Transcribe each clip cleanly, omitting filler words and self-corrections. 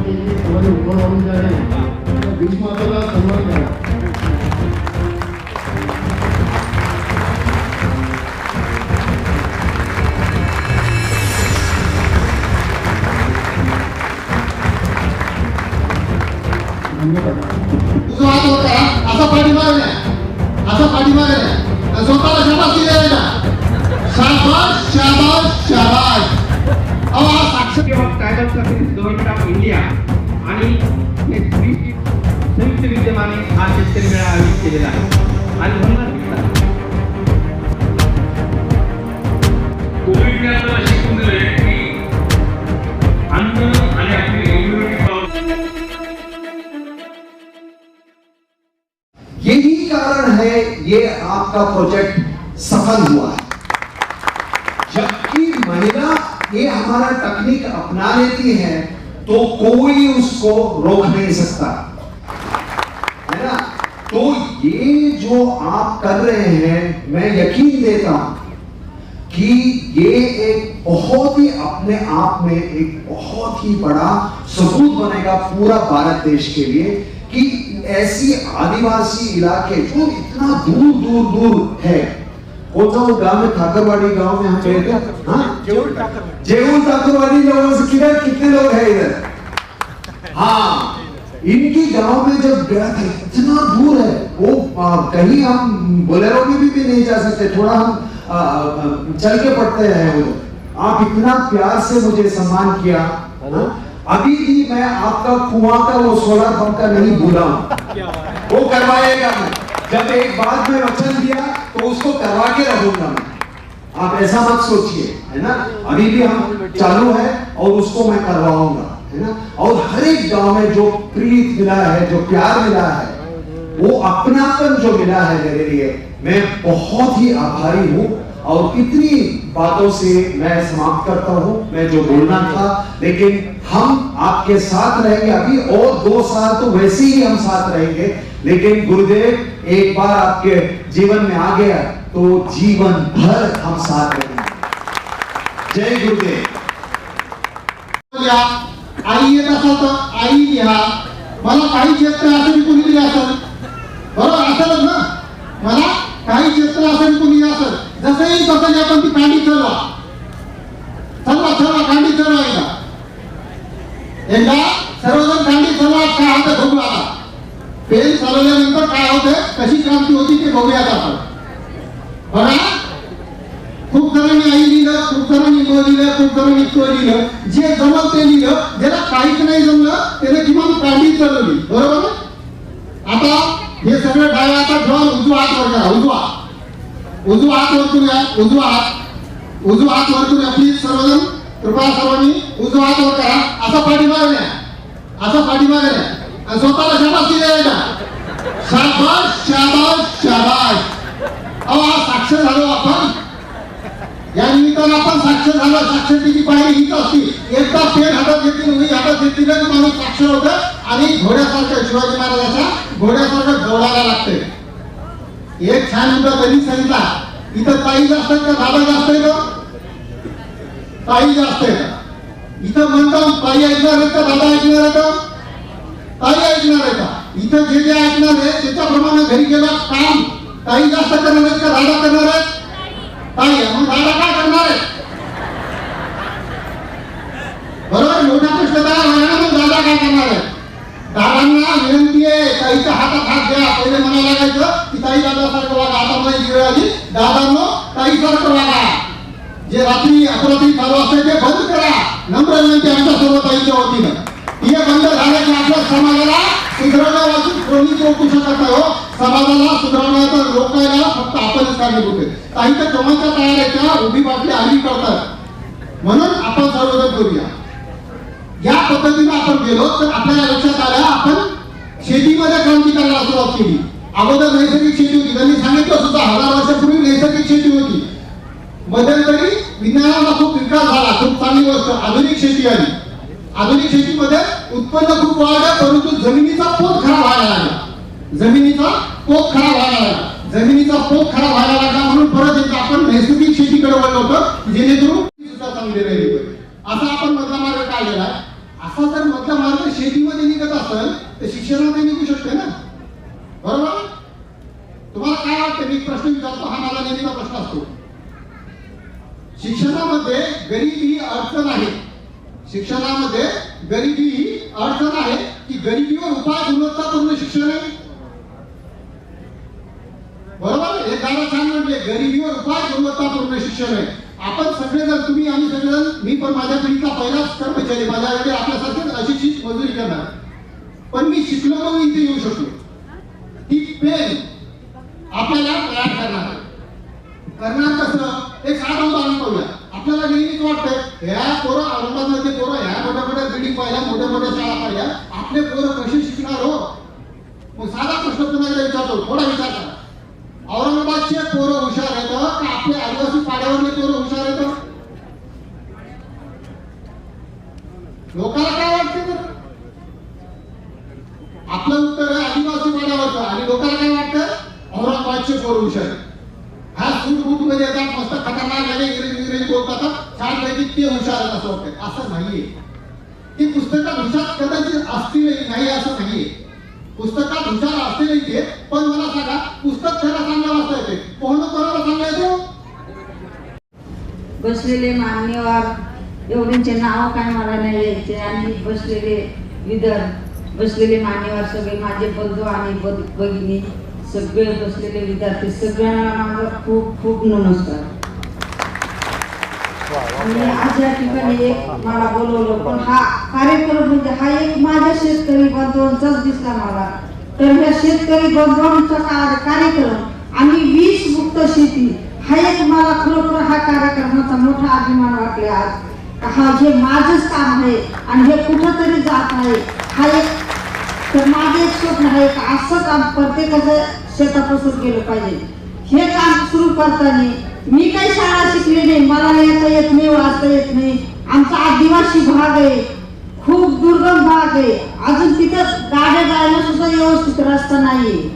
त्याची सवय उभं राहून जाणे भीष्माला सन्मान करा. तुझा हात वर करा, असा पाठीमागे असा पाठीमागे स्वतःला शाबासकी द्यायला. शाबास शाबास शाबास. अहो हा साक्षर टायटल गव्हर्नमेंट ऑफ इंडिया आणि संयुक्त विद्यमाने हा शेतकरी मेळा आयोजित केलेला आहे. आणि म्हणूनच कोविडने आपल्याला शिकून दिले की अन्न आणि आपली इम्युनिटी पॉवर. यही कारण है ये आपका प्रोजेक्ट सफल हुआ है. जबकि महिला ये हमारा तकनीक अपना लेती है तो कोई उसको रोक नहीं सकता है ना. तो ये जो आप कर रहे हैं मैं यकीन देता हूं कि ये एक बहुत ही अपने आप में एक बहुत ही बड़ा सबूत बनेगा पूरा भारत देश के लिए कि ऐसी आदिवासी इलाके जो इतना दूर दूर दूर है. कौन सा वो गांव में ठाकरवाड़ी गांव में हम गए थे. हाँ जेऊल ठाकरवाड़ी लोगों से कितने लोग हैं इधर. हाँ इनकी गांव में जब गया था इतना दूर है वो कहीं हम बोलेरो में भी नहीं जा सकते. थोड़ा हम चल के पड़ते हैं. वो आप इतना प्यार से मुझे सम्मान किया. अभी भी मैं आपका कुआं का वो सोलर पंप का नहीं भूला हूं. वो करवाएगा मैं. जब एक बार में वचन दिया तो उसको करवा के रहूंगा मैं. आप ऐसा मत सोचिए है ना. अभी भी हम चालू है और उसको मैं करवाऊंगा है ना. और हर एक गांव में जो प्रीत मिला है जो प्यार मिला है वो अपनापन जो मिला है मेरे लिए मैं बहुत ही आभारी हूं. और इतनी बातों से मैं समाप्त करता हूं. मैं जो बोलना था लेकिन हम आपके साथ रहेंगे अभी और 2 साल तो वैसे ही हम साथ रहेंगे. लेकिन गुरुदेव एक बार आपके जीवन में आ गया तो जीवन भर हम साथ रहेंगे. जय गुरुदेव. आई येत असेल तर आई लिहा. मला काही क्षेत्र असेल कुणी दिले असेल बरोबर असेलच ना. मला काही क्षेत्र असेल कुणी असेल जसंही तसं आपण ती कांडी चलवा चलवा चलवा कांडी चलवा. एकदा सर्वजण कांडी चलवा. काय होतं बघू आता. पेन चालवल्यानंतर काय होतं कशी क्रांती होती ते बघूयात आपण. बघा खूप जणांनी आई लिहिलं खूप जणांनी म लिहिलं खूप जणांनी क लिहिलं. जे जमल ते लिहिलं. ज्याला काहीच नाही जमलं त्याने किमान कांडी चालवली. बरोबर. आता हे सगळं डाव्या हातात ठेवा. उजवा हात वर करा. उजवा हात वर करूया. उजवा हात वर करूया प्लीज सर्वजण. कृपया सर्वांनी उजवा हात वर करा. असा पाठीमागे न्या. असा पाठीमागे न्या आणि स्वतःला शाबासकी द्यायला. शाबास शाबास शाबास. अहो हा साक्षर झालो आपण. या निमित्तानं आपण साक्षर झालो. साक्षरतेची पायरी हीच असती. एकदा पेन हातात घेतली उभी हातात घेतली तर माणूस साक्षर होतं. आणि घोड्यासारखं शिवाजी महाराजाच्या घोड्यासारखं दौडायला लागते. एक छान मुद्दा त्यांनी सांगितला. इथं ताई जास्त आहे का दादा जास्त आहे का. ताई जास्त आहे का. इथं म्हणतो ताई ऐकणार आहे का दादा ऐकणार आहे का. ताई ऐकणार आहे का. इथं जे जे ऐकणार आहे त्याच्याप्रमाणे घरी गेला काम ताई जास्त करणार आहेत का दादा करणार आहेत. ताई मग दादा काय करणार आहे. बरोबर. मोठा प्रश्न मग दादा काय करणार आहे. दादांना विनंती आहे ताईच्या हातात हात द्या. पहिले म्हणायला लागायचं की ताई दादासारखं वागा. आता माझी वेळ आली दादांनो ताईसारखं वागा. जे रात्री अपरात्री चालू असते ते बंद करा. नम्र विनंती आमच्या सर्व ताईच्या वतीनं. हे बंद झालं की आपल्या समाजाला सुधारण्यावाचून कोणी रोखू शकत नाही. हो समाजाला सुधारण्याचा रोखायला फक्त आपणच कारणीभूत आहे. ताई तर केव्हाच्या तयार आहे त्या उभी बाटली हल्ली करतात. म्हणून आपण सर्वजण करूया. या पद्धतीने आपण गेलो तर आपल्याला लक्षात आलं आपण शेतीमध्ये क्रांती करायला सुरुवात केली. अगोदर नैसर्गिक शेती होती. त्यांनी सांगितलं सुद्धा 1000 वर्षापूर्वी नैसर्गिक शेती होती. मध्यंतरी विज्ञानाचा खूप विकास झाला. खूप चांगली गोष्ट. आधुनिक शेती आली. आधुनिक शेतीमध्ये उत्पन्न खूप वाढलं परंतु जमिनीचा पोत खराब व्हायला लागला. जमिनीचा पोत खराब व्हायला लागला म्हणून परत एकदा आपण नैसर्गिक शेतीकडे वळलो होतो जेणेकरून सुद्धा चांगली राहिली. असा आपण मधला मार्ग काढलेला. असा जर मधला मार्ग असेल तर शिक्षणामध्ये निघू शकते ना, बरोबर? तुम्हाला काय वाटतं? मी प्रश्न विचारतो, हा माझा नेहमीचा प्रश्न असतो. शिक्षणामध्ये गरिबी ही अडचण आहे, शिक्षणामध्ये गरिबी ही अडचण आहे की गरिबीवर उपाय गुणवत्तापूर्ण शिक्षण आहे, बरोबर? एक गाणं छान म्हटले, गरिबीवर उपाय गुणवत्तापूर्ण शिक्षण आहे. आपण सगळेजण, तुम्ही आम्ही सगळेजण, मी पण माझ्या पिढीचा पहिलाच कर्मचारी, माझ्याकडे आपल्यासारखेच अशिक्षित मजुरी करणार, पण मी शिकलो म्हणून इथे येऊ शकतो. ती पेन आपल्याला तयार करणार कसं? एक साधं उदाहरण पाहूया. आपल्याला नेहमीच वाटतं ह्या पोरं औरंगाबादमध्ये पोरं ह्या मोठ्या मोठ्या बिल्डिंग पाहिल्या, मोठ्या मोठ्या शाळा पाहिल्या, आपले पोरं कसे शिकणार हो? मग साधा प्रश्न तुम्हाला विचारतो, थोडा विचार करा. औरंगाबादचे पोरं हुशार आहेत का आपले आदिवासी पाड्यावरले पोरं हुशार आहेत? लोकांना काय वाटते बरं? आपलं उत्तर आहे आदिवासी पाड्यावरचं, आणि लोकांना काय वाटतं? औरंगाबादचे पोरं हुशार आहेत. हा सूट बूट मध्ये येतात, मस्त खतरनाक लगे इंग्रजी बोलतात, छान पैकी ते हुशार आहेत असं वाटतं. असं नाहीये. ती पुस्तकात हुशार कदाचित असतील नाही असं नाहीये, पुस्तकात हुशार असतील ते, पण मला सांगा पुस्तक त्याला चांगलं वाचता येते, पोहणं कोणाला चांगलं येतो? बसलेले मान्यवर एवढ्यांचे नाव काय मला नाही यायचे, आणि बसलेले बसलेले मान्यवर सगळे माझे बंधू आणि भगिनी, सगळे बसलेले विद्यार्थी, सगळ्यांना माझा खूप खूप नमस्कार. आणि आज या ठिकाणी एक मला बोलवलं, पण हा कार्यक्रम म्हणजे हा एक माझ्या शेतकरी बांधवांचाच दिसला मला. तर ह्या शेतकरी बांधवांचा कार्यक्रम आणि वीज मुक्त शेती हा एक मला खरोखर हा कार्यक्रमाचा मोठा अभिमान वाटला आज. हा जे माझंच काम आहे आणि हे कुठंतरी जात आहे, हा एक तर माझं एक स्वप्न आहे की असं काम प्रत्येकाचं शेतापासून केलं पाहिजे. हे काम सुरू करताना मी काही शाळा शिकले नाही, मला लिहिता येत नाही, वाचता येत नाही. आमचा आदिवासी भाग आहे, खूप दुर्गम भाग आहे, अजून तिथं गाड्या जायला सुद्धा व्यवस्थित रस्ता नाहीये,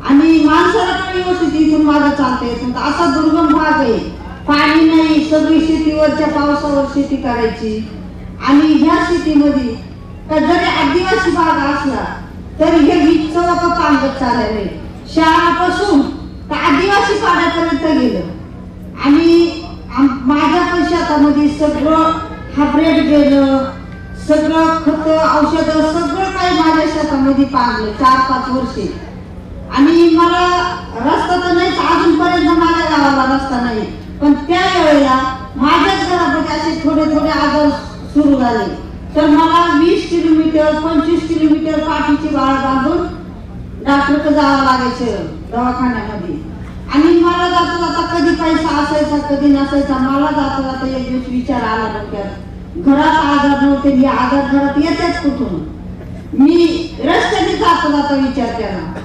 आणि माणसाला पण व्यवस्थित इथून मागं चालता येत नव्हतं. असा दुर्गम भाग आहे, पाणी नाही, सगळी शेतीवरच्या पावसावर शेती करायची. आणि ह्या शेतीमध्ये जरी आदिवासी भाग असला तरी हे वीजचं वापर पांगत चालले, शहरापासून तर आदिवासी पाड्यापर्यंत गेलं. आणि माझ्या पण शेतामध्ये सगळं हायब्रिड गेलं, सगळं खत औषध सगळं काही माझ्या शेतामध्ये पाडलं 4-5 वर्षे. आणि मला रस्ता तर नाहीच अजूनपर्यंत, माझ्या गावाला रस्ता नाही, पण त्या वेळेला माझ्याच घरामध्ये असे थोडे थोडे आजार सुरू झाले. तर मला 20 किलोमीटर 25 किलोमीटर पाठीची बाळ बांधून डॉक्टरकडे जावं लागायचं दवाखान्यामध्ये. आणि मला जाता जाता कधी पैसा असायचा कधी नसायचा. मला जाता जाता एक दिवस विचार आला डोक्यात, घरात आजार नव्हते, हे आजार घरात येतात कुठून? मी रस्त्याने जाता जाता विचार केला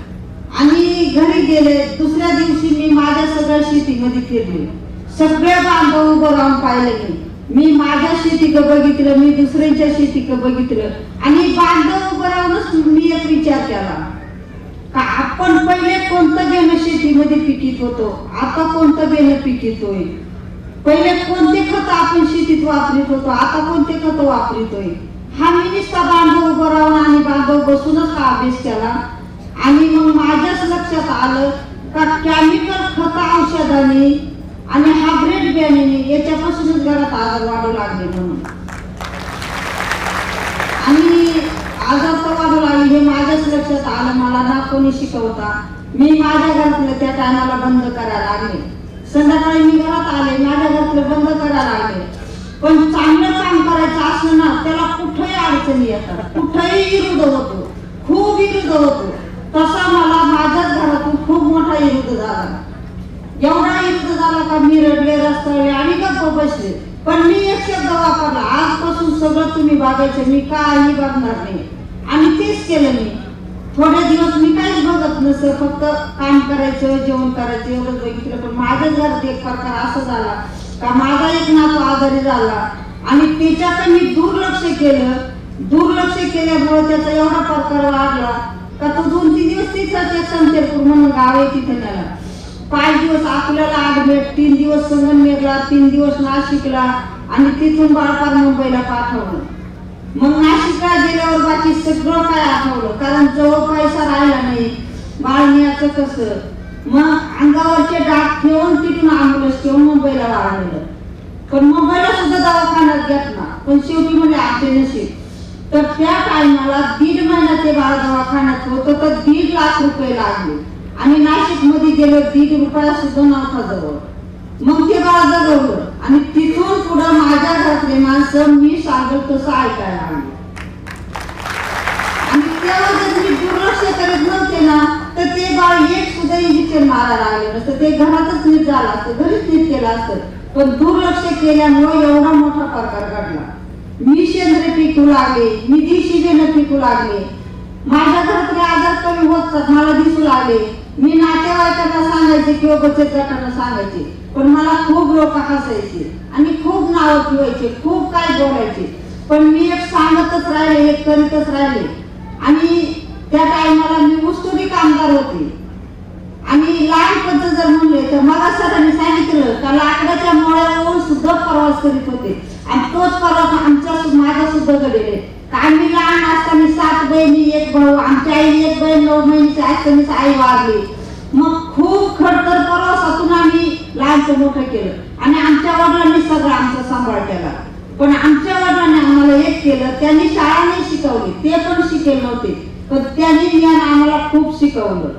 आणि घरी गेले. दुसऱ्या दिवशी मी माझ्या सगळ्या शेतीमध्ये फिरले, सगळे बांधव उभं राहून पाहिले. मी माझ्या शेतीक बघितलं, मी दुसऱ्यांच्या शेतीक बघितलं, आणि बांधव उभं राहूनच मी एक विचार केला का आपण पहिले कोणतं बेणं शेतीमध्ये पिकीत होतो, आता कोणतं बेणं पिकीतोय. पहिले कोणते खत आपण शेतीत वापरित होतो, आता कोणते खत वापरितोय. हा मी नुसता बांधव उभं राहून आणि बांधव बसूनच हा अभ्यास केला. आणि मग माझ्याच लक्षात आलं का केमिकल खत औषधाने आणि हायब्रिड बियाणे याच्यापासूनच घरात आजार वाढू लागले म्हणून. आणि आजार तर वाढू लागले हे माझ्याच लक्षात आलं. मला ना कोणी शिकवता, मी माझ्या घरातलं त्या टायमाला बंद करायला लागले. संध्याकाळी मी घरात आले, माझ्या घरातलं बंद करायला लागले. पण चांगलं काम करायचं असलं ना त्याला कुठेही अडचणी येतात, कुठेही विरोध होतो, खूप विरोध होतो. तसा मला माझ्याच घरातून खूप मोठा विरोध झाला. एवढा विरोध झाला का मी रडले, रस्त्यावरले आणि गप्प बसले. पण मी एक शब्द वापरला, आजपासून सगळं तुम्ही बघायचं, मी काही बघणार नाही. आणि तेच केलं मी. थोडे दिवस मी काहीच बघत नसतं, फक्त काम करायचं, जेवण करायचं एवढंच बघितलं. पण माझ्या घरात एक प्रकार असा झाला का माझा एक नातू आजारी झाला आणि त्याच्याकडे मी दुर्लक्ष केलं. दुर्लक्ष केल्यामुळे त्याचा एवढा प्रकार वाढला का तो 2-3 दिवस तिथंच एक संतेपूर म्हणून गाव आहे तिथे नेला. 5 दिवस आपल्याला ऍडमिट, 3 दिवस संगमनेरला, 3 दिवस नाशिकला, आणि तिथून बाळपार मुंबईला पाठवलं. मग नाशिकला गेल्यावर बाकी सगळं काय कारण जवळ पैसा राहिला नाही, बाळण्याचं कसं, मग अंगावरचे डाग ठेवून तिथून ॲम्ब्युलन्स ठेवून मुंबईला वाढवलं. पण मुंबईला सुद्धा दवाखान्यात घेतला, पण शेवटी म्हणजे आमचे नशीब. तर त्या टायमाला 1.5 महिना ते बाळ दवाखान्यात होतं, तर 1.5 लाख रुपये लागले आणि नाशिक मध्ये गेलो 1.5 रुपया सुद्धा नव्हता जवळ. मग ते बाळ जगवलं आणि तिथून पुढं माझ्या घरातले माणसं मी सांगेल तसं ऐकायला लागले. आणि तेव्हा जर मी दुर्लक्ष करत नव्हते ना, तर ते बाळ एक सुद्धा इंजेक्शन मारायला लागले नसतं, ते घरातच नीट झालं असतं, घरीच नीट केलं असतं. पण दुर्लक्ष केल्यामुळे एवढा मोठा प्रकार घडला. मी शेंद्रे पिकू लागले, मी दिशीबेनं पिकू लागले, माझ्या घरातले आजार कमी होत मला दिसू लागले. मी नातेवाईकांना सांगायचे किंवा बचत गटांना सांगायचे, पण मला खूप लोक हसायचे आणि खूप नावं ठेवायचे, खूप काय बोलायचे. पण मी एक सांगतच राहिले, एक करीतच राहिले. आणि त्या टायमाला मी ऊसतोडी कामगार होते आणि लहानपणचं जर म्हणले तर मला सरांनी सांगितलं का लाकडाच्या मोळ्यावरून सुद्धा प्रवास करीत होते आणि तोच प्रवास माझा सुद्धा घडले. आम्ही लहान असताना 7 बहिणी 1 भाऊ, आमच्या आई 1 बहीण 9 महिन्याची असताना आई वारली. मग खूप खडतर प्रवासातून आम्ही लहानचं मोठं केलं आणि आमच्या वडिलांनी सगळं आमचा सांभाळ केला. पण आमच्या वडिलांनी आम्हाला एक केलं, त्यांनी शाळा नाही शिकवली, ते पण शिकेल नव्हते, पण त्यांनी ज्ञान आम्हाला खूप शिकवलं.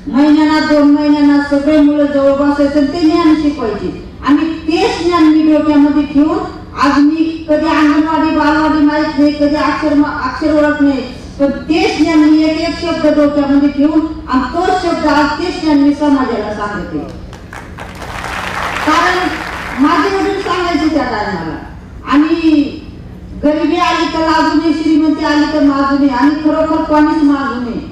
महिन्याला 2 महिन्यांना सगळे मुलं जवळ बसायचं ते ज्ञान शिकवायचे आणि तेच ज्ञान मी डोक्यामध्ये ठेवून आज मी कधी अंगणवाडी बालवाडी माहित नाही, कधी अक्षर ओळख नाही, पण तेच ज्ञान मी एक शब्द डोक्यामध्ये ठेवून आणि तोच शब्द आज तेच ज्ञान मी समाजाला सांगते. कारण माझे वडील सांगायचे त्या टायमाला, आणि गरिबी आली तर लाजून, श्रीमंती आली तर माजून, आणि खरोखर कोणीच माजू नये.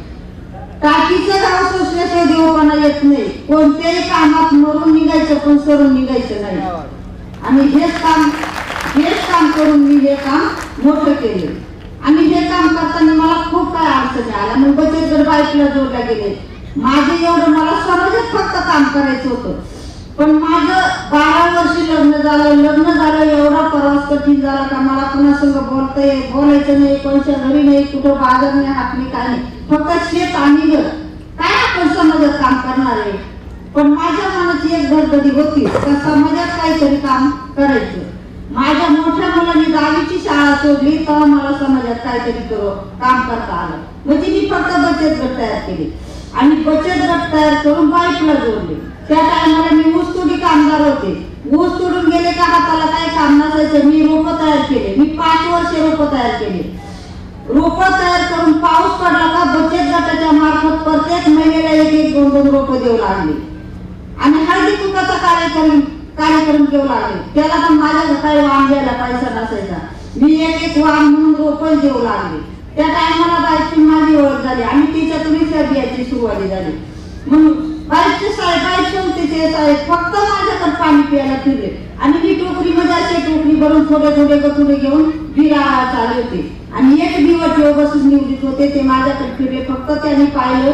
टाकीचं गाव सोसल्याशिवाय देवपणा येत नाही. कोणत्याही कामात मरून निघायचं पण सरून निघायचं नाही. आणि हेच काम करून मी हे काम मोठं केले. आणि हे काम करताना मला खूप काय अडचणी आल्या. मग बचत गट बाईकला जोडल्या गेले. माझे एवढं मला समाजात फक्त काम करायचं होतं, पण माझं 12 वर्षी लग्न झालं एवढा प्रवास कठीण झाला का मला कुणासंग बोलायचं नाही, कोणच्या घरी नाही, कुठं बाजार नाही, हात नाही, काय नाही, फक्त शेत आणि घर. काय आपण समाजात काम करणार आहे. पण माझ्या मनाची एक धडधडी होती का समाजात काहीतरी काम करायचं. माझ्या मोठ्या मुलांनी 10वीची शाळा सोडली तेव्हा मला समाजात काहीतरी काम करता आलं. म्हणजे मी फक्त बचत गट तयार केले आणि बचत गट तयार करून बाईकला जोडले. त्या टायमाला मी ऊसतोडी कामगार होते. ऊस तोडून गेले का हाताला काही काम नसायचं. मी रोपं तयार केले. मी 5 वर्षे रोपं तयार केले. रोपं तयार करून पाऊस पडला का बचत गटाच्या मार्फत प्रत्येक महिन्याला 1-1, 2-2 रोपं देऊ लागले आणि हळदी कुंकाचा कार्यक्रम घेऊ लागले. त्याला पण माझ्या काही वाण द्यायला पैसा नसायचा. मी 1-1 वाण म्हणून रोपं देऊ लागले. त्या टायमाला बाईकची माझी ओळख झाली आणि तिच्यातून बियाची सुरुवात झाली. मग बाईकचे साहेब फक्त माझ्याकडे पाणी प्यायला फिरले आणि मी टोकरीमध्ये असे टोकरी भरून थोडे गतुरे घेऊन बिरा चालले होते आणि एक दिवस बसून निवडीत होते. ते माझ्याकडे फिरले. फक्त त्यांनी पाहिलं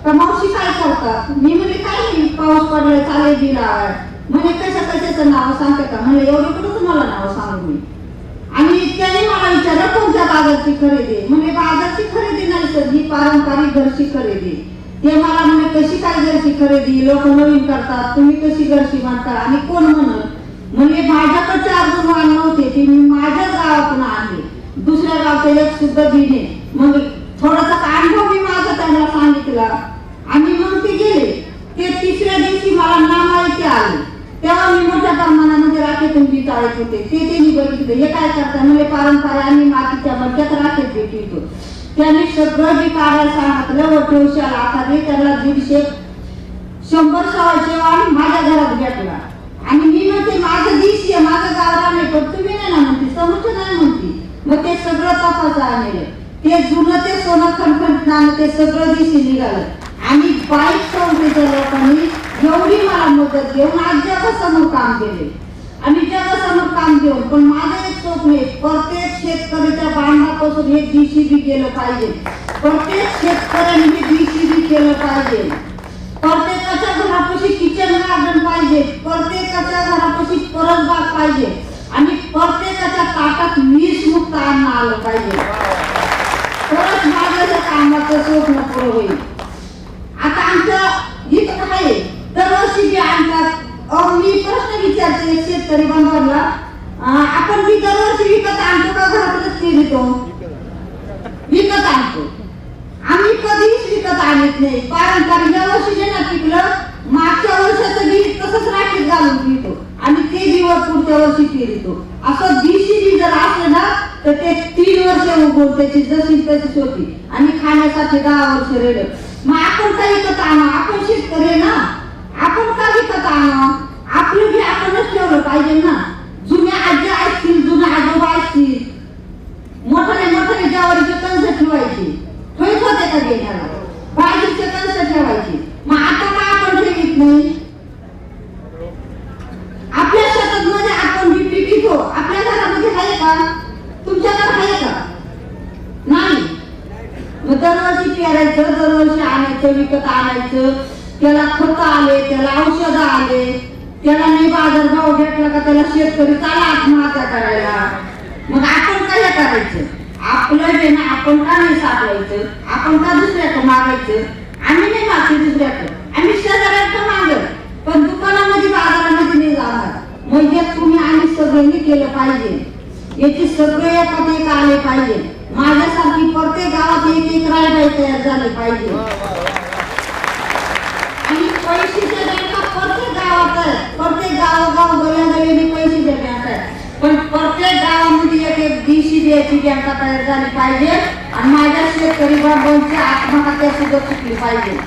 का मावशी काय करतात. मी म्हणजे काय नाही, पाऊस पडलाय चालेल बिरा. म्हणजे कशाचं नाव सांगते का. म्हणजे एवढं कुठं तुम्हाला नाव सांगू मी. आणि त्याने मला विचारलं कोणत्या बाजारची खरेदी. म्हणजे बाजारची खरेदी नाही सर, ही पारंपरिक घरची खरेदी. ते मला म्हणे कशी काय घरची खरेदी, लोक नवीन करतात, तुम्ही कशी घरची म्हणता. आणि कोण म्हणजे माझ्याकडचे अर्जुन वाण नव्हते, ते मी माझ्याच गावातून आणले. दुसऱ्या गावचं एक सुद्धा बिने. मग थोडासा अनुभव मी माझा त्यांना सांगितला आणि मग ते गेले. ते 3ऱ्या दिवशी मला ना माहिती आले. तेव्हा मी मोठ्या प्रमाणामध्ये राखेतून बी चाळत होते. ते त्यांनी बघितलं हे काय करतात. म्हणजे पारंपरिक आणि मातीच्या मडक्यात राखेत बी ठेवतो. त्यांनी सगळं बी काढायला सांगितलं व ठेवशाला आखाने. त्याला 150-100 सवाशे वाण माझ्या घरात भेटला. आणि मी म्हणते माझं दिशी आहे, माझं गावरा नाही, पण तुम्ही नाही ना म्हणते, समोरचं नाही म्हणते. मग ते सगळं तपास आणलं. ते जुनं ते सोनं खणखणीत ते सगळं दिशी निघालं. आणि बाईक संस्थेच्या लोकांनी एवढी मला मदत घेऊन आज जगासमोर काम केले आणि जगासमोर काम घेऊन. पण माझं एक स्वप्न आहे, प्रत्येक शेतकऱ्याच्या बांधापासून हे DCB केलं पाहिजे. प्रत्येक शेतकऱ्यांनी हे DCB केलं पाहिजे. प्रत्येकाच्या घरापाशी किचन गार्डन पाहिजे. प्रत्येकाच्या घरापाशी परसबाग पाहिजे आणि प्रत्येकाच्या ताटात विषमुक्त अन्न आलं पाहिजे. परत माझं कामाचं स्वप्न पुरं होईल. आता आमचं इथं काय आहे, दरवर्षी जे आणतात मी प्रश्न विचारते शेतकरी बांधवांना, आपण मी दरवर्षी विकत आणतो का घरातच फिरतो? विकत आणतो. आम्ही कधीच विकत आणत नाही. पारंपरिक या वर्षी जे ना पिकलं मागच्या वर्षाचं बी तसंच राखीत घालून पितो आणि ते दिवस पुढच्या वर्षी फिरतो. असं देशी बी जर असलं ना तर ते 3 वर्ष उगवून त्याची जशी तशीच होती आणि खाण्यासाठी 10 वर्ष रेड. मग आपण काय विकत आणा? आपण शेतकरी ना, आपण का विकत आणा? आपलं बी आपणच ठेवलं पाहिजे ना. जुन्या आजी असतील, जुन्या आजोबा असतील, मोठ्याने मोठ्याने ज्वारीचे कणस ठेवायचे, ठेवत होते का घेण्याला? भाजीचे कणस ठेवायचे. मग आता का आपण ठेवीत नाही? आपल्या शेतात मध्ये आपण बी पीक घेतो. आपल्या घरामध्ये आहे का? तुमच्याकडे आहे का? नाही. मग दरवर्षी पेरायचं, दरवर्षी आणायचं, विकत आणायचं. त्याला खत आले, त्याला औषध आले, त्याला नाही बाजारभाव भेटला का त्याला शेतकरी चाला आत्महत्या करायला. मग आपण काय करायचं? आपलं जे ना आपण का नाही साठवायचं? आपण का दुसऱ्याकडे मागायचं? आम्ही नाही मागते दुसऱ्याकडे, आम्ही शेजाऱ्याकडे मागत, पण दुकानामध्ये बाजारामध्ये नाही जाणार. म्हणजे तुम्ही आम्ही सगळ्यांनी केलं पाहिजे. याचे सगळे एकात एक आले पाहिजे. माझ्यासारखी प्रत्येक गावात एक रायबाई तयार झाले पाहिजे. आणि पैशाच्या बँका प्रत्येक गावात आहेत. प्रत्येक गावोगाव गल्यांगल्लीने पैशाच्या बँका आहेत. पण प्रत्येक गावामध्ये एक देशी द्यायची बँका तयार झाली पाहिजे आणि माझ्या शेतकरी बांधवांची आत्महत्या सुद्धा चुकली पाहिजे.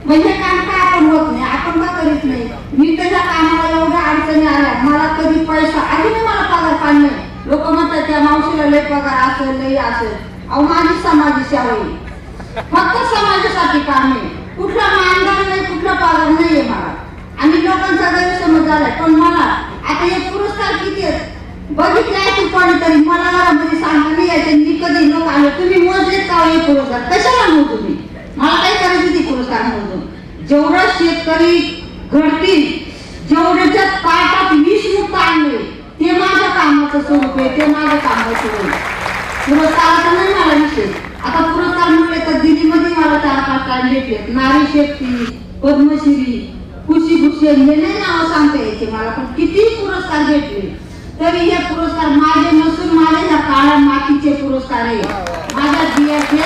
म्हणजे काम का आपण होत नाही? आपण का करीत नाही? मी त्याच्या कामाला एवढ्या अडचणी आल्या, मला कधी पैसा अजूनही मला पगार पाणी नाही. लोक म्हणतात त्या मावशीला लय पगार असेल, लय असेल. अहो माझी समाजी सेवा आहे, फक्त समाजासाठी काम आहे. कुठला मानधन नाही, कुठला पगार नाहीये मला. आणि लोकांचा गैरसमज झालाय. पण मला आता हे पुरस्कार किती आहेत बघितले आहे कोणीतरी? मला घरामध्ये सांगा नाही यायचे. मी कधी लोक आले तुम्ही मोजलेत का हे पुरस्कार? कशाला मोजू तुम्ही? मला काय करायचं ते पुरस्कार मोजून? जेवढं शेतकरी घडतील, जेवढ्याच्या ताटात विषमुक्त आणले ते माझ्या कामाचं स्वरूप आहे, ते माझ्या कामाचं स्वरूप आहे. पुरस्काराचा नाही मला विषय. आता पुरस्कार म्हणले तर दिल्लीमध्ये मला 4-5 टाइम भेटले. नारी शक्ती, पद्मश्री, खुशीभूषण हे नाही नाव सांगता यायचे मला, पण किती पुरस्कार भेटले. तरी हे पुरस्कार माझे नसून माझ्या ह्या काळ्या मातीचे पुरस्कार आहे. माझ्या बियाचे,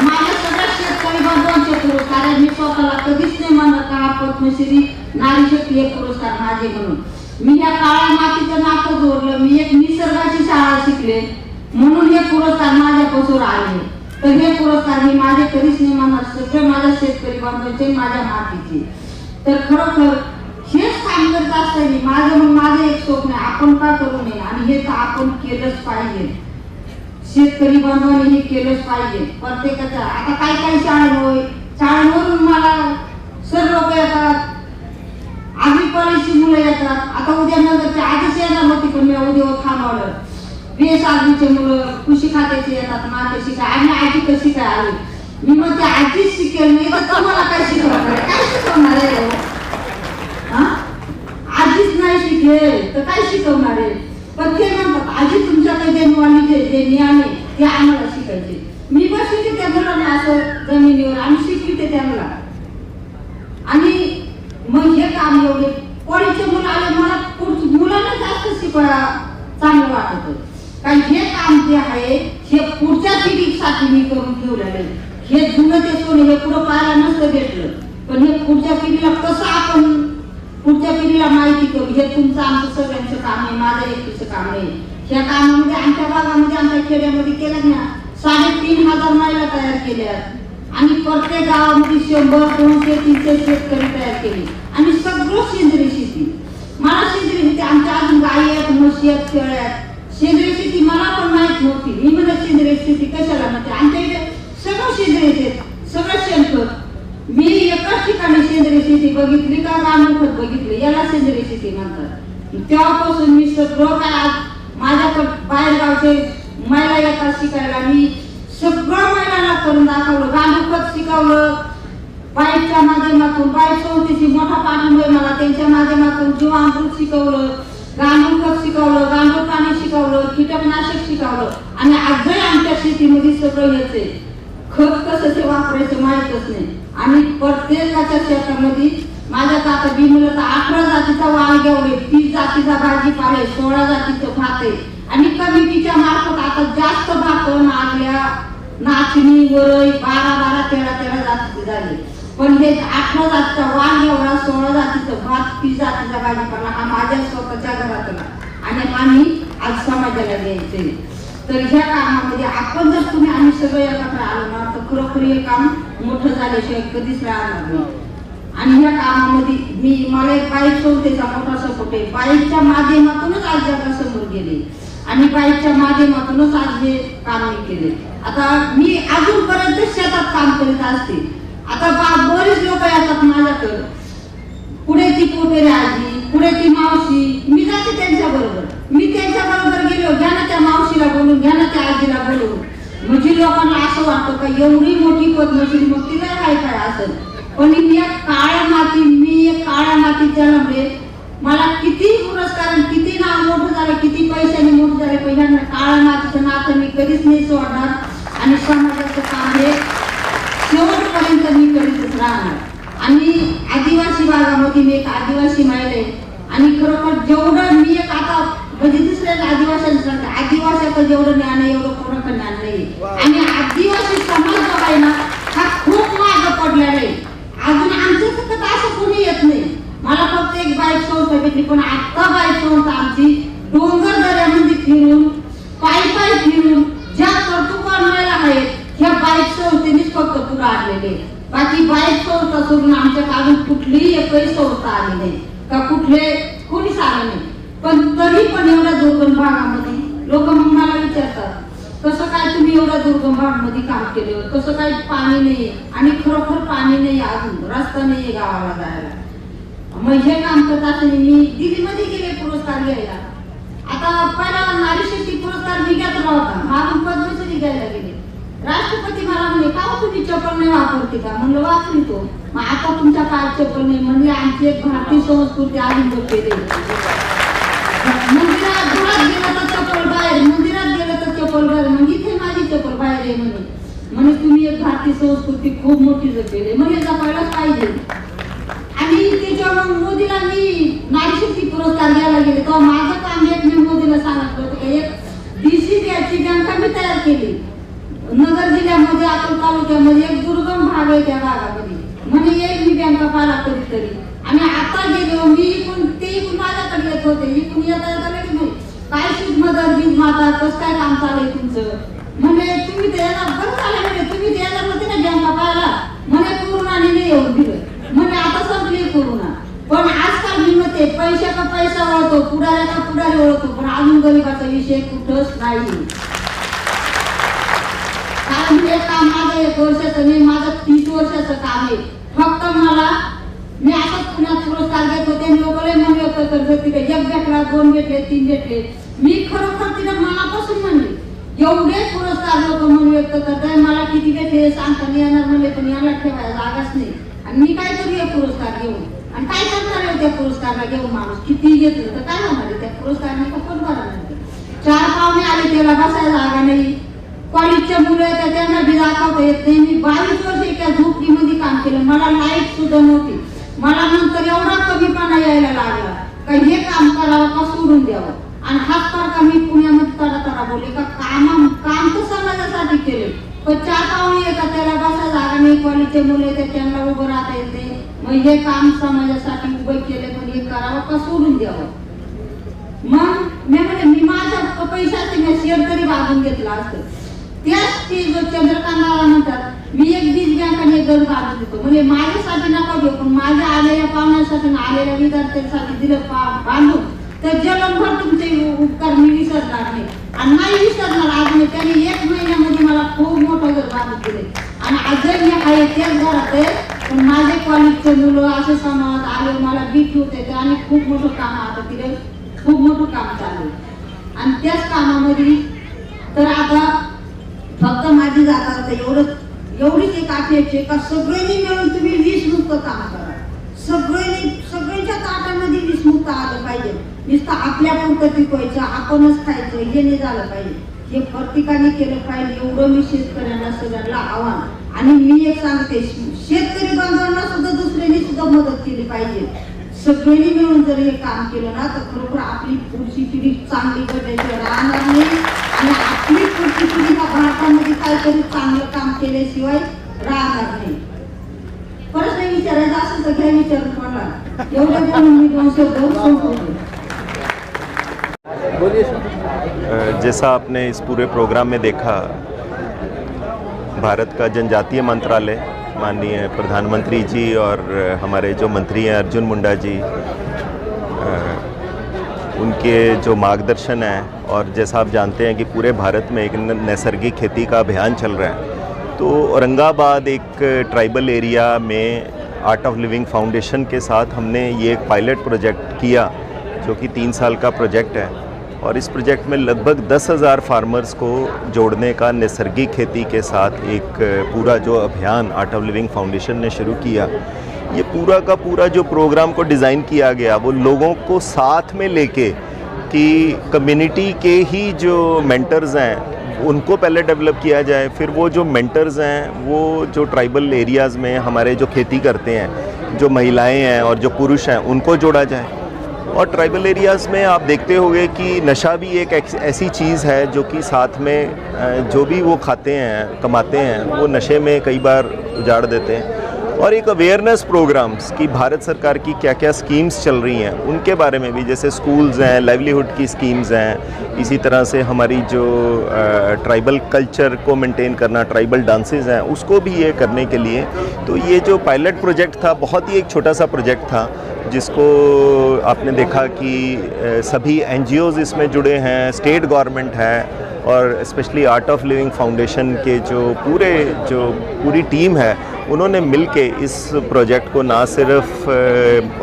माझ्या सगळ्या शेतकरी बांधवांचे पुरस्कार आहे. मी स्वतःला कधीच नाही म्हणत का पद्मश्री, नारी शक्ती हे पुरस्कार माझे म्हणून. मी ह्या काळ्या मातीचं नातं जोडलं. मी एक निसर्गाची शाळा शिकले म्हणून हे पुरस्कार माझ्यापासून आले. तर हे पुरस्कार मी माझे कधीच नाही म्हणणार, सगळे माझ्या शेतकरी बांधवांचे, माझ्या मातीचे. तर खरोखर हेच काम करत असताना माझं एक स्वप्न आहे, आपण का करू नये? आणि हे तर आपण केलंच पाहिजे. शेतकरी बांधवांनी हे केलंच पाहिजे. प्रत्येकाच्या आता काही शाळांवरून मला सर लोक येतात, आगरीपाळीची मुलं येतात. आता उद्या नगरचे आधीच येणार होती पण मी उद्या थांबवलं. बेस आगरीचे मुलं, कृषी खात्याचे येतात माझ्या शिकाय. आणि आजी कशी काय आली? मी म्हणते आजीच शिकेल नाही तर तुम्हाला काय शिकवणार? काय शिकवणार आहे? आजीच नाही शिकेल तर काय शिकवणार आहे? पण ते म्हणतात आजी तुमच्याकडे जे नॉलेज जे ज्ञान आहे ते आम्हाला शिकायचे. मी बसते त्या मुलांना असं जमिनीवर आणि शिकविते त्यांना. आणि मग हे काम एवढे कोणीचे मुलं आले मला मुलांना जास्त शिकवायला चांगलं वाटत होतं. कारण हे काम जे आहे हे पुढच्या पिढीसाठी मी करून ठेवलेलं आहे. हे जुनं ते सोने हे पुढं पाहायला नसतं भेटलं, पण हे पुढच्या पिढीला कसं आपण पुढच्या पिढीला माहिती करू हे तुमचं आमचं सगळ्यांचं काम आहे, माझं एकटीचं काम आहे. ह्या कामामध्ये आमच्या भागामध्ये आमच्या खेड्यामध्ये केलं ना 3,500 महिला तयार केल्या आणि प्रत्येक गावामध्ये 100, 200, 300 शेतकरी तयार केले आणि सगळं सेंद्रिय शेती. मला सेंद्रिय शेती आमच्या अजून गाई आहेत, म्हशी आहेत, शेळ्या आहेत. सेंद्रिय शेती मला पण माहित नव्हती. मी म्हणत सेंद्रिय शेती कशाला म्हणते? आमच्या इथे सगळं सेंद्रिय शेत, सगळं शेणखत. मी एकाच ठिकाणी सेंद्रिय शेती बघितली का गाणखत बघितली, याला सेंद्रिय शेती म्हणतात. तेव्हापासून मी सगळं काय माझ्याकडे बाहेर गावचे महिला येतात शिकायला. मी सगळं महिलांना करून दाखवलं. गाणखत शिकवलं बाईकच्या माध्यमातून. बाईक संस्थेची मोठा पाठिंबा मला त्यांच्या माध्यमातून. जीवामृत शिकवलं, गांडूळ शिकवलं, गांडूळ पाणी शिकवलं, कीटकनाशक शिकवलं आणि आजही आमच्या शेतीमध्ये सगळं येते. खत कसं ते वापरायचं माहीतच नाही. आणि प्रत्येकाच्या शेतामध्ये माझ्या आता बिमलं तर 11 जातीचा वाळगेवडे, 30 जातीचा भाजीपाला, 16 जातीचं भात आहे. आणि कमिटीच्या मार्फत आता जास्त भात नागल्या, नाचणी, वरई 12 13 जातीचे झाले. पण हे 18 जातीचा वाळगेवडा, 16 जातीचं भात, 30 जातीचा भाजीपाला हा माझ्या स्वतःच्या घरातला आणि आम्ही आज समाजाला द्यायचे. तर ह्या कामामध्ये आपण जर तुम्ही आम्ही सगळे एकत्र आलो ना तर खरोखर हे काम मोठं झाल्याशिवाय कधीच राहणार नाही. आणि ह्या कामामध्ये मला एक बाईक संस्थेचा मोठा सपोर्ट आहे. बाईकच्या माध्यमातूनच आज जगासमोर गेले आणि बाईकच्या माध्यमातूनच आज हे काम मी केले. आता मी अजूनपर्यंत शेतात काम करीत असते. आता बरेच लोक येतात माझ्याकडे, पुढे ती पोटेरी आजी, पुढे ती मावशी, मी जाते त्यांच्या बरोबर. मी त्यांच्या बरोबर गेलो, घ्या ना त्या मावशीला बोलून, घ्या ना त्या आजीला बोलून. म्हणजे लोकांना असं वाटतं का एवढी मोठी पद्मश्री मग तिला काय असेल. पण मी एक काळ्या मातीत जन्मले. मला किती पुरस्कार, किती नाव मोठं झालं, किती पैशाने मोठं झाले, पण ह्या काळ्या मातीचं नातं मी कधीच नाही सोडणार. आणि समाजाचं काम हे शेवटपर्यंत मी करीतच राहणार. आणि आदिवासी भागामध्ये मी एक आदिवासी महिला आहे. आणि खरोखर जेवढं मी एक आता म्हणजे दुसऱ्या आदिवाशांचं आदिवाशाचं जेवढं ज्ञान आहे एवढं कोणाचं ज्ञान नाही. आणि आदिवासी समाज जो आहे ना हा खूप मागं पडलेला आहे. अजून आमच्या सकत असं कोणी येत नाही. मला फक्त एक बाईक संस्था भेटली, पण आता बाईक संस्था आमची डोंगर दऱ्यामध्ये फिरून पायी फिरून ज्या कर्तृत्वान महिला आहेत ह्या बाईक संस्थेनेच फक्त पुढे आणलेले. बाकी बाईक संस्था सोडून आमच्या अजून कुठलीही एकही संस्था आली नाही का कुठले कोणीच आलं नाही. पण तरी पण एवढ्या दुर्गम भागामध्ये लोक मग मला विचारतात कसं काय तुम्ही एवढ्या दुर्गम भागामध्ये काम केलं, कसं काय पाणी नाही. आणि खरोखर पाणी नाही, अजून रस्ता नाही गावाला जायला. मग हे काम करत असताना मी दिल्लीमध्ये गेले पुरस्कार घ्यायला. आता पहिला नारी शक्ती पुरस्कार मी घेतला होता, मागून पद्मश्री घ्यायला गेले. राष्ट्रपती मला म्हणे का तुम्ही चप्पल नाही वापरते का. म्हणलं वापरतो. मग आता तुमच्या काय चप्पल नाही. म्हणजे आमची एक भारतीय संस्कृती अजून जपलेली. मंदिरात घरात गेलं तर चप्पल बाहेर, मंदिरात गेलं तर चप्पल बाहेर. म्हणजे इथे माझी चप्पल बाहेर आहे म्हणे तुम्ही एक भारतीय संस्कृती खूप मोठी जपलेली म्हणजे जपायलाच पाहिजे. आणि त्याच्यावर मोदीला मी नारी शक्ती पुरस्कार घ्यायला गेले तेव्हा माझं काम एक मी मोदीला सांगितलं होतं की एक DCBची बँक मी तयार केली नगर जिल्ह्यामध्ये, अकोला तालुक्यामध्ये एक दुर्गम भाग आहे त्या भागामध्ये. म्हणजे एक मी बँका पाला कधीतरी. आणि आता गेलो मी इकून माझ्याकडे येत होते. इकून येता की नाही काय शुद्ध मदत बीज माता कसं काय काम चाललंय तुमचं. म्हणजे तुम्ही ते येणार बरं चाललं म्हणजे तुम्ही ते येणार होते ना बँका पाहायला. म्हणे कोरोनाने नाही येऊन दिलं. म्हणजे आता संपली कोरोना. पण आजकाल मी म्हणते पैसा का पैसा ओळखतो, पुढाऱ्या का पुढारी ओळखतो, पण अजून गरीबाचा विषय कुठंच नाही. कारण हे काम माझं 1 वर्षाचं नाही, माझं 30 वर्षाचं काम आहे. फक्त मला मी आता पुण्यात पुरस्कार घेत होते. लोक लय मन व्यक्त करत होते 1 भेटला, 2 भेटले, 3 भेटले. मी खरोखर तिला मनापासून म्हणले एवढे पुरस्कार लोक मन व्यक्त करताय. मला किती भेटले सांगता नाही येणार म्हणले, पण याला ठेवायला जागाच नाही. आणि मी काय करू या पुरस्कार घेऊन आणि काय करणार आहे त्या पुरस्कारला घेऊन. माणूस किती घेतलं तर काय होणार आहे त्या पुरस्काराने का पोट भरणार. 4 पाहुणे आले त्याला बसायला जागा नाही. कॉलेजच्या मुलं येतात त्यांना बी दाखवता येत नाही. मी 22 वर्ष एका झोपडीमध्ये काम केलं. मला लाईट सुद्धा नव्हती. मला नंतर एवढा कमीपणा यायला लागला का हे काम करावं का सोडून द्यावं. आणि हात पार का मी पुण्यामध्ये तडा बोलले का काम तर समाजासाठी केले. पण 4 पाहुणे येतात त्याला बसायला जागा नाही. कॉलेजचे मुलं येतात त्यांना उभं राहता येत नाही. मग हे काम समाजासाठी उभं केले, पण हे करावं का सोडून द्यावं. मग मी म्हणजे मी माझ्या पैशाचे मी शेअर तरी बांधून घेतला असतं. त्याच ते जो चंद्रकांतला म्हणतात मी एक बीज बँक आणि एक घर बांधून देतो. म्हणजे माझ्यासाठी नका देऊ, पण माझ्या आलेल्या पाहुण्यासाठी आलेल्या विद्यार्थ्यांसाठी दिलं बांधून तर जन्मभर तुमचे उपकार मी विसरणार नाही. आणि नाही विसरणार. आज त्याने 1 महिन्यामध्ये मला खूप मोठं घर बांधून दिले. आणि आजही मी आहे तेच घरात आहे. पण माझे कॉलेजचे मुलं असे समाज आले मला बीट होते आणि खूप मोठं काम आता तिथे खूप मोठं काम चालू. आणि त्याच कामामध्ये तर आता फक्त माझी जागा होते एवढीच एक अपेक्षा आहे का सगळ्यांनी मिळून तुम्ही 20 मुक्त काम करा. सगळ्यांच्या ताटामध्ये 20 मुक्त आलं पाहिजे. नुसतं आपल्या पुरतं पिकवायचं आपणच खायचं हे नाही झालं पाहिजे. हे प्रत्येकाने केलं पाहिजे एवढं मी शेतकऱ्यांना सगळ्यांना आव्हान. आणि मी एक सांगते, शेतकरी बांधवांना सुद्धा दुसऱ्यांनी सुद्धा मदत केली पाहिजे. सगळ्यांनी मिळून जर हे काम केलं ना तर खरोखर आपली पुढची पिढी चांगली करण्याशिवाय राहणार नाही. आणि आपली पुढची पिढी भारतामध्ये काहीतरी चांगलं काम केल्याशिवाय राहणार नाही. प्रश्न विचारायचा असेल तर घ्या विचारून मला. एवढ्या बोलून मी 2 शब्द संपवतो. जैसा आपने इस पूरे प्रोग्राम में देखा, भारत का जनजातीय मंत्रालय माननीय प्रधानमंत्री जी और हमारे जो मंत्री हैं अर्जुन मुंडा जी, उनके जो मार्गदर्शन है, और जैसा आप जानते हैं कि पूरे भारत में एक नैसर्गिक खेती का अभियान चल रहा है, तो औरंगाबाद एक ट्राइबल एरिया में आर्ट ऑफ लिविंग फाउंडेशन के साथ हमने ये एक पायलट प्रोजेक्ट किया जो कि 3 साल का प्रोजेक्ट है। और इस प्रोजेक्ट में लगभग 10,000 फार्मर्स को जोड़ने का नैसर्गिक खेती के साथ एक पूरा जो अभियान आर्ट ऑफ लिविंग फाउंडेशन ने शुरू किया, ये पूरा का पूरा जो प्रोग्राम को डिज़ाइन किया गया वो लोगों को साथ में लेके कि कम्युनिटी के ही जो मेंटर्स हैं उनको पहले डेवलप किया जाए, फिर वो जो मेंटर्स हैं वो जो ट्राइबल एरियाज़ में हमारे जो खेती करते हैं, जो महिलाएं हैं और जो पुरुष हैं, उनको जोड़ा जाए। और ट्राइबल एरियाज़ में आप देखते होंगे कि नशा भी एक ऐसी चीज़ है जो कि साथ में जो भी वो खाते हैं कमाते हैं वो नशे में कई बार उजाड़ देते हैं। और एक अवेयरनेस प्रोग्राम्स कि भारत सरकार की क्या क्या स्कीम्स चल रही हैं उनके बारे में भी, जैसे स्कूल्स हैं, लाइवलीहुड की स्कीम्स हैं, इसी तरह से हमारी जो ट्राइबल कल्चर को मेंटेन करना, ट्राइबल डांसेस हैं, उसको भी ये करने के लिए। तो ये जो पायलट प्रोजेक्ट था बहुत ही एक छोटा सा प्रोजेक्ट था जिसको आपने देखा कि सभी NGOs इसमें जुड़े हैं, स्टेट गवर्नमेंट है और specially art of living foundation के जो पूरी टीम है उन्होंने मिलके इस प्रोजेक्ट को ना सिर्फ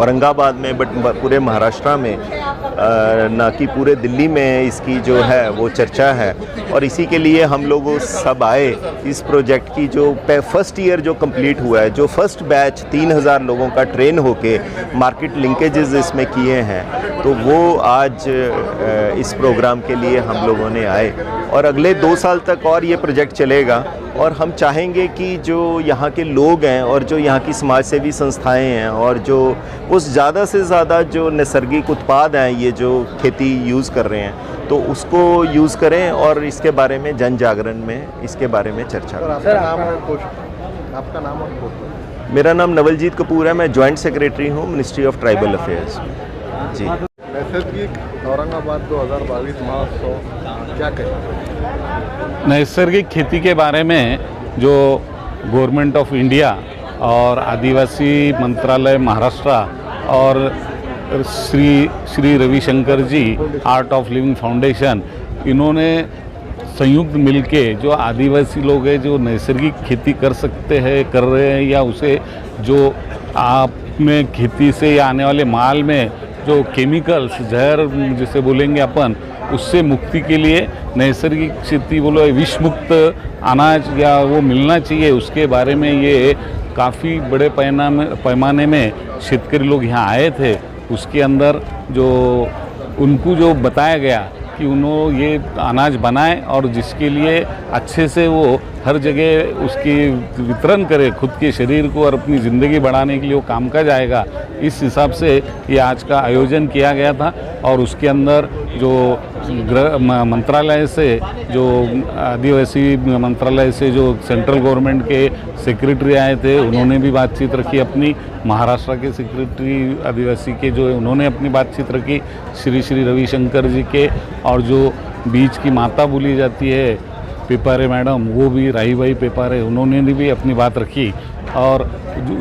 औरंगाबाद में बट पूरे महाराष्ट्र में, ना कि पूरे दिल्ली में इसकी जो है वो चर्चा है। और इसी के लिए हम लोग सब आए इस प्रोजेक्ट की जो फर्स्ट ईयर जो कंप्लीट हुआ है, जो फर्स्ट बैच 3000 लोगों का ट्रेन होके मार्केट लिंकेजेस इसमें किए हैं, तो वो आज इस प्रोग्राम के लिए हम लोगों ने आए। और अगले 2 साल तक और ये प्रोजेक्ट चलेगा और हम चाहेंगे कि जो यहाँ के लोग हैं और जो यहाँ की समाज सेवी संस्थाएं हैं और जो उस ज़्यादा से ज़्यादा जो नैसर्गिक उत्पाद हैं ये जो खेती यूज़ कर रहे हैं तो उसको यूज़ करें और इसके बारे में जन जागरण में इसके बारे में चर्चा करें। आपका नाम और पोस्ट? मेरा नाम नवलजीत कपूर है, मैं जॉइंट सेक्रेटरी हूँ मिनिस्ट्री ऑफ ट्राइबल अफेयर्स। जी। नैसर्गिक औरंगाबाद 2022 महोत्सव क्या कहें? नैसर्गिक खेती के बारे में जो गवर्नमेंट ऑफ इंडिया और आदिवासी मंत्रालय महाराष्ट्र और श्री रविशंकर जी आर्ट ऑफ लिविंग फाउंडेशन, इन्होंने संयुक्त मिलके जो आदिवासी लोग हैं जो नैसर्गिक खेती कर सकते हैं, कर रहे हैं, या उसे जो आप में खेती से या आने वाले माल में जो केमिकल्स जहर जिसे बोलेंगे अपन, उससे मुक्ति के लिए नैसर्गिक खेती बोलो विष मुक्त अनाज या वो मिलना चाहिए, उसके बारे में ये काफ़ी बड़े पैमाने में शेतकरी लोग यहाँ आए थे। उसके अंदर जो उनको जो बताया गया कि उन्होंने ये अनाज बनाए और जिसके लिए अच्छे से वो हर जगह उसकी वितरण करे खुद के शरीर को और अपनी ज़िंदगी बढ़ाने के लिए वो काम का जाएगा, इस हिसाब से ये आज का आयोजन किया गया था। और उसके अंदर जो मंत्रालय से जो आदिवासी मंत्रालय से जो सेंट्रल गवर्नमेंट के सेक्रेटरी आए थे उन्होंने भी बातचीत रखी अपनी, महाराष्ट्र के सेक्रेटरी आदिवासी के जो है उन्होंने अपनी बातचीत रखी, श्री रविशंकर जी के, और जो बीच की माता बोली जाती है पेपारे मैडम, वो भी राहीबाई पेपारे, उन्होंने भी अपनी बात रखी। और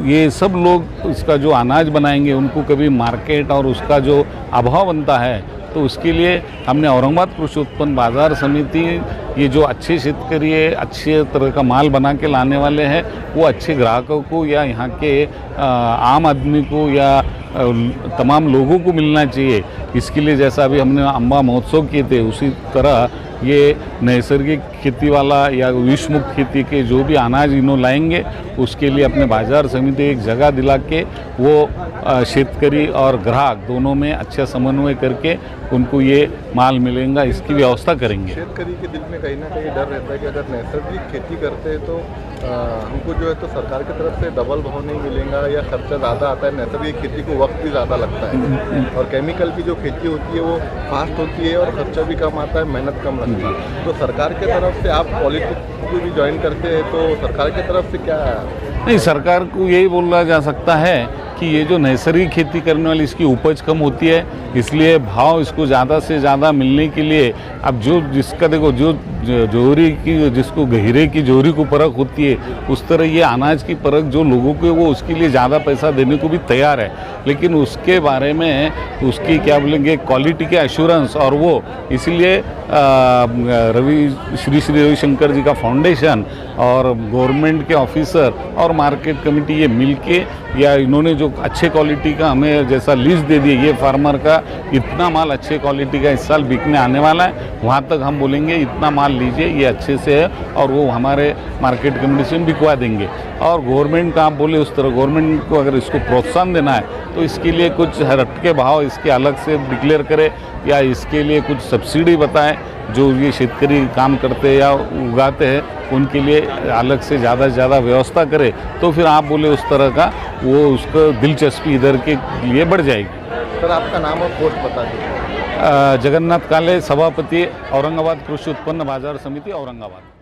ये सब लोग इसका जो अनाज बनाएंगे उनको कभी मार्केट और उसका जो अभाव बनता है, तो उसके लिए हमने औरंगाबाद कृषि उत्पन्न बाजार समिति, ये जो अच्छे शेतकरी है, अच्छे तरह का माल बना के लाने वाले हैं, वो अच्छे ग्राहकों को या यहाँ के आम आदमी को या तमाम लोगों को मिलना चाहिए। इसके लिए जैसा अभी हमने अम्बा महोत्सव किए थे उसी तरह ये नैसर्गिक खेती वाला या विषमुक्त खेती के जो भी अनाज इन्हों लाएंगे उसके लिए अपने बाजार समिति एक जगह दिला के वो शेतकरी और ग्राहक दोनों में अच्छा समन्वय करके उनको ये माल मिलेगा इसकी व्यवस्था करेंगे। शेतकरी के दिल में कहीं ना कहीं डर रहता है कि अगर नैसर्गिक खेती करते हैं तो हमको जो है तो सरकार की तरफ से डबल भाव नहीं मिलेगा या खर्चा ज़्यादा आता है। नैसर्गिक खेती को वक्त भी ज़्यादा लगता है और केमिकल की जो खेती होती है वो फास्ट होती है और खर्चा भी कम आता है, मेहनत कम लगती है। तो सरकार की तरफ से आप पॉलिटिक्स को भी ज्वाइन करते हैं तो सरकार की तरफ से क्या नहीं, सरकार को यही बोला जा सकता है कि ये जो नैसर्गिक खेती करने वाली इसकी उपज कम होती है, इसलिए भाव इसको ज़्यादा से ज़्यादा मिलने के लिए अब जो जिसका देखो जो जोहरी की जिसको गहिरे की जोहरी को परख होती है उस तरह ये अनाज की परख जो लोगों को वो उसके लिए ज़्यादा पैसा देने को भी तैयार है, लेकिन उसके बारे में उसकी क्या बोलेंगे क्वालिटी के एश्योरेंस और वो इसलिए श्री रविशंकर जी का फाउंडेशन और गवर्नमेंट के ऑफिसर और मार्केट कमेटी ये मिलके या इन्होंने जो अच्छे क्वालिटी का हमें जैसा लिस्ट दे दिया ये फार्मर का इतना माल अच्छे क्वालिटी का इस साल बिकने आने वाला है, वहाँ तक हम बोलेंगे इतना माल लीजिए ये अच्छे से है और वो हमारे मार्केट कमेटी से बिकवा देंगे। और गवर्नमेंट का आप बोले उस तरह गवर्नमेंट को अगर इसको प्रोत्साहन देना है तो इसके लिए कुछ हटके भाव इसके अलग से डिक्लेयर करे या इसके लिए कुछ सब्सिडी बताए जो ये शेतकरी काम करते हैं या उगाते हैं उनके लिए अलग से ज़्यादा व्यवस्था करे तो फिर आप बोले उस तरह का वो उसको दिलचस्पी इधर के लिए बढ़ जाएगी। सर आपका नाम और पोस्ट बता दीजिए। जगन्नाथ काले, सभापति औरंगाबाद कृषि उत्पन्न बाजार समिति औरंगाबाद।